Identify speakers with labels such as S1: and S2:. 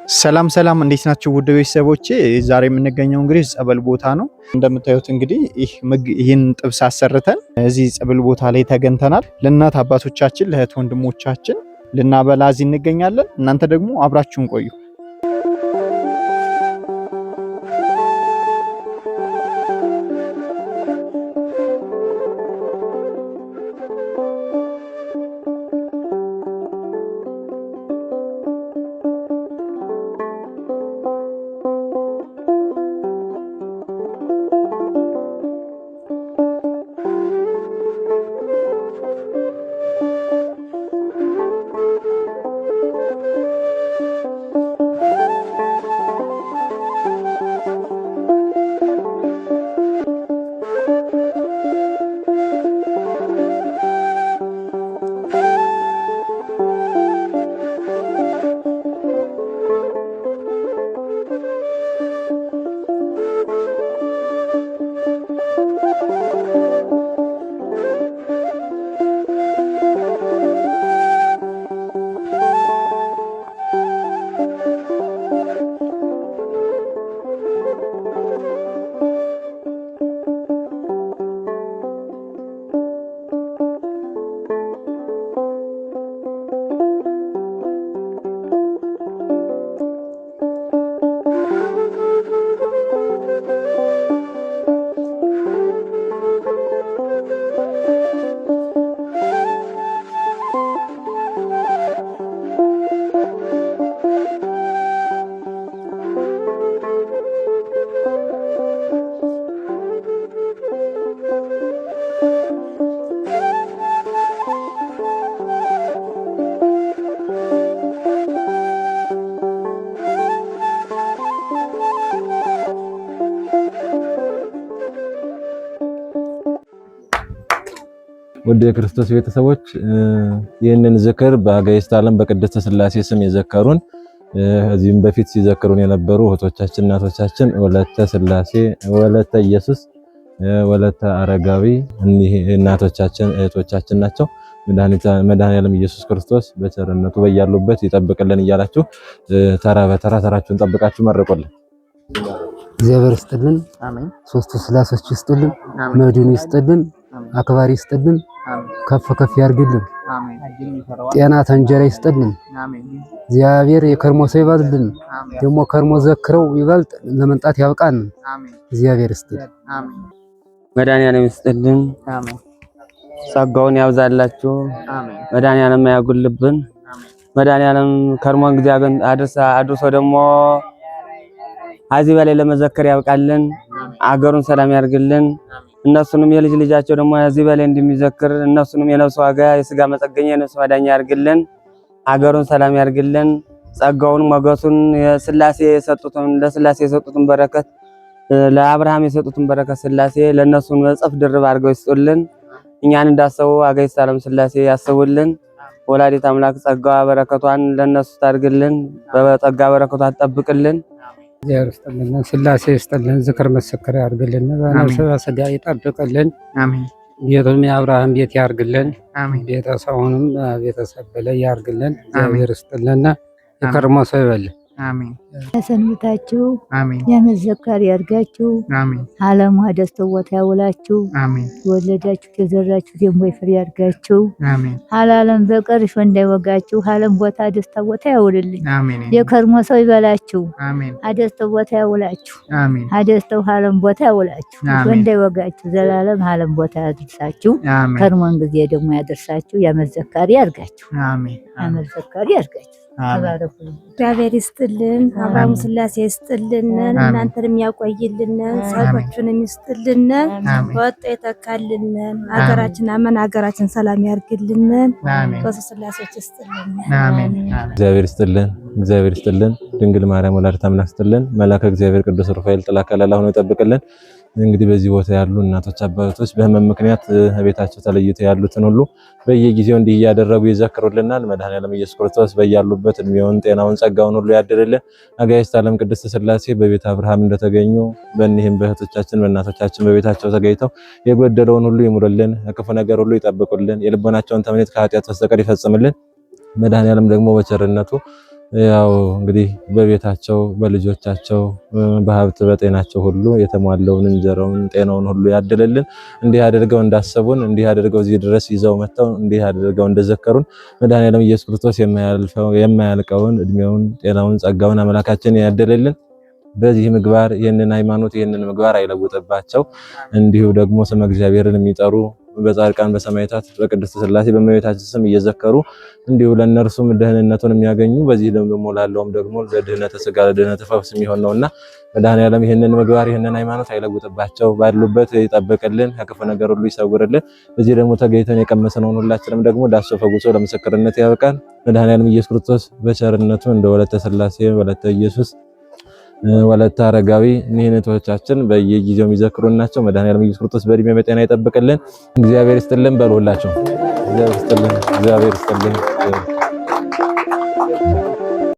S1: ሰላም ሰላም እንዴት ናችሁ ውድ ቤተሰቦቼ? ዛሬ የምንገኘው እንግዲህ ጸበል ቦታ ነው። እንደምታዩት እንግዲህ ይህን ጥብስ አሰርተን እዚህ ጸበል ቦታ ላይ ተገኝተናል። ለእናት አባቶቻችን ለእህት ወንድሞቻችን ልናበላ እዚህ እንገኛለን። እናንተ ደግሞ አብራችሁን ቆዩ።
S2: ወደ ክርስቶስ ቤተሰቦች ይህንን ዝክር በአጋዕዝተ ዓለም በቅድስተ ሥላሴ ስም የዘከሩን እዚህም በፊት ሲዘክሩን የነበሩ እህቶቻችን እናቶቻችን ወለተ ሥላሴ፣ ወለተ ኢየሱስ፣ ወለተ አረጋዊ እኒህ እናቶቻችን እህቶቻችን ናቸው። መድኃኔዓለም ኢየሱስ ክርስቶስ በቸርነቱ በያሉበት ይጠብቅልን እያላችሁ ተራ በተራ ተራችሁን ጠብቃችሁ መርቁልን።
S3: እግዚአብሔር ይስጥልን። አሜን። ሶስቱ ሥላሴዎች ይስጥልን። መድኑ ይስጥልን። አክባሪ ይስጥልን። ከፍ ከፍ ያርግልን። አሜን። ጤና ተንጀራ ይስጥልን። አሜን። እግዚአብሔር የከርሞ ሰው ይበልልን። ደግሞ ከርሞ ዘክረው ይበልጥ ለመንጣት ያብቃን። አሜን። እግዚአብሔር ይስጥልን። አሜን።
S4: መድኃኔዓለም ይስጥልን። አሜን። ጸጋውን ያብዛላችሁ። አሜን። መድኃኔዓለም ያጉልብን። አሜን። መድኃኔዓለም ከርሞን ጊዜ አድርሶ ደግሞ አዚህ በላይ ለመዘከር ያብቃልን። አገሩን ሰላም ያርግልን። እነሱንም የልጅ ልጃቸው ደግሞ እዚህ በላይ እንደሚዘክር እነሱንም የነፍስ ዋጋ የሥጋ መጸገኛ የነፍስ ማዳኛ ያርግልን። አገሩን ሰላም ያርግልን። ጸጋውን ሞገሱን የሥላሴ የሰጡትን ለሥላሴ የሰጡትን በረከት ለአብርሃም የሰጡትን በረከት ሥላሴ ለነሱን እጥፍ ድርብ አድርገው ይስጡልን። እኛን እንዳሰቡ አጋዕዝተ ዓለም ሥላሴ ያስቡልን። ወላዲተ አምላክ ጸጋዋ በረከቷን ለነሱ ታርግልን። በጸጋ በረከቷ ትጠብቅልን።
S3: እግዚአብሔር ይስጥልን። ሥላሴ ይስጥልን። ዝክር መሰከር ያርግልን። በነፍስ በሥጋ ይጠብቅልን። አሜን። ቤቱም የአብርሃም ቤት ያርግልን። አሜን። ቤተሰቡንም ቤተሰብ በላይ ያርግልን። እግዚአብሔር ይስጥልን። የከርሞ ሰው ይበልን። አሜን።
S5: ሰንብታችሁ አሜን። የመዘከር ያርጋችሁ አሜን። ዓለሙ ደስተው ቦታ ያውላችሁ አሜን። ወለዳችሁ የዘራችሁ ደግሞ ፍሬ ያርጋችሁ አሜን። ዓለም በቀርሽ እንዳይወጋችሁ ዓለም ቦታ ደስታ ቦታ ያውልልኝ አሜን። የከርሞ ሰው ይበላችሁ አሜን። አደስተው ቦታ ያውላችሁ አሜን። አደስተው ዓለም ቦታ ያውላችሁ እንዳይወጋችሁ ዘላለም ዓለም ቦታ ያድርሳችሁ አሜን። ከርሞን ጊዜ ደግሞ ያደርሳችሁ የመዘከር ያርጋችሁ አሜን። የመዘከር ያርጋችሁ
S6: እግዚአብሔር ይስጥልን። አብርሃም ሥላሴ ይስጥልን። እናንተንም ያቆይልን። ጸሎቹንም ይስጥልን። ወጣ ይተካልን። ሀገራችን አመን ሀገራችን ሰላም ያርግልን። ሶስት ሥላሴዎች ይስጥልን። አሜን።
S2: እግዚአብሔር ይስጥልን። እግዚአብሔር ይስጥልን። ድንግል ማርያም ወላዲተ አምላክ ይስጥልን። መልአከ እግዚአብሔር ቅዱስ ሩፋኤል ጥላ ከለላ ሆኖ ይጠብቅልን። እንግዲህ በዚህ ቦታ ያሉ እናቶች አባቶች በህመም ምክንያት ቤታቸው ተለይተው ያሉትን ሁሉ በየጊዜው እንዲህ ያደረጉ ይዘክሩልናል። መድኃኔዓለም ኢየሱስ ክርስቶስ በያሉበት እድሜውን ጤናውን ጸጋውን ሁሉ ያድርልን። አጋዕዝተ ዓለም ቅድስት ሥላሴ በቤተ አብርሃም እንደተገኙ በእኒህም በእህቶቻችን በእናቶቻችን በቤታቸው ተገኝተው የጎደለውን ሁሉ ይሙሉልን፣ ከክፉ ነገር ሁሉ ይጠብቁልን፣ የልቦናቸውን ተምኔት ከኃጢአት በስተቀር ይፈጽምልን። መድኃኔዓለም ደግሞ በቸርነቱ ያው እንግዲህ በቤታቸው በልጆቻቸው በሀብት በጤናቸው ሁሉ የተሟላውን እንጀራውን ጤናውን ሁሉ ያድልልን። እንዲህ አድርገው እንዳሰቡን እንዲህ አድርገው እዚህ ድረስ ይዘው መጥተው እንዲህ አድርገው እንደዘከሩን መድኃኔዓለም ኢየሱስ ክርስቶስ የማያልቀውን እድሜውን ጤናውን ጸጋውን አምላካችን ያድልልን። በዚህ ምግባር ይህንን ሃይማኖት ይህንን ምግባር አይለውጥባቸው። እንዲሁ ደግሞ ስመ እግዚአብሔርን የሚጠሩ በጻድቃን በሰማዕታት በቅድስት ሥላሴ በእመቤታችን ስም እየዘከሩ እንዲሁ ለነርሱም ደህንነቱን የሚያገኙ በዚህ ደግሞ ላለውም ደግሞ ለድህነተ ሥጋ ለድህነተ ነፍስ የሚሆን ነውና መድኃኔዓለም ይህንን ምግባር ይህንን ሃይማኖት አይለውጥባቸው። ባሉበት ይጠብቅልን፣ ከክፉ ነገር ሁሉ ይሰውርልን። በዚህ ደግሞ ተገኝተን የቀመስነውን ሁላችንም ደግሞ ዳሶ ፈውሶ ለምስክርነት ያበቃል። መድኃኔዓለም ኢየሱስ ክርስቶስ በቸርነቱ እንደ ወለተ ሥላሴ ወለተ ኢየሱስ ወለተ አረጋዊ እህቶቻችን በየጊዜው የሚዘክሩን ናቸው። መድኃኔዓለም ኢየሱስ ክርስቶስ በእድሜ በጤና ይጠብቅልን። እግዚአብሔር ይስጥልን በሉላቸው። እግዚአብሔር ይስጥልን።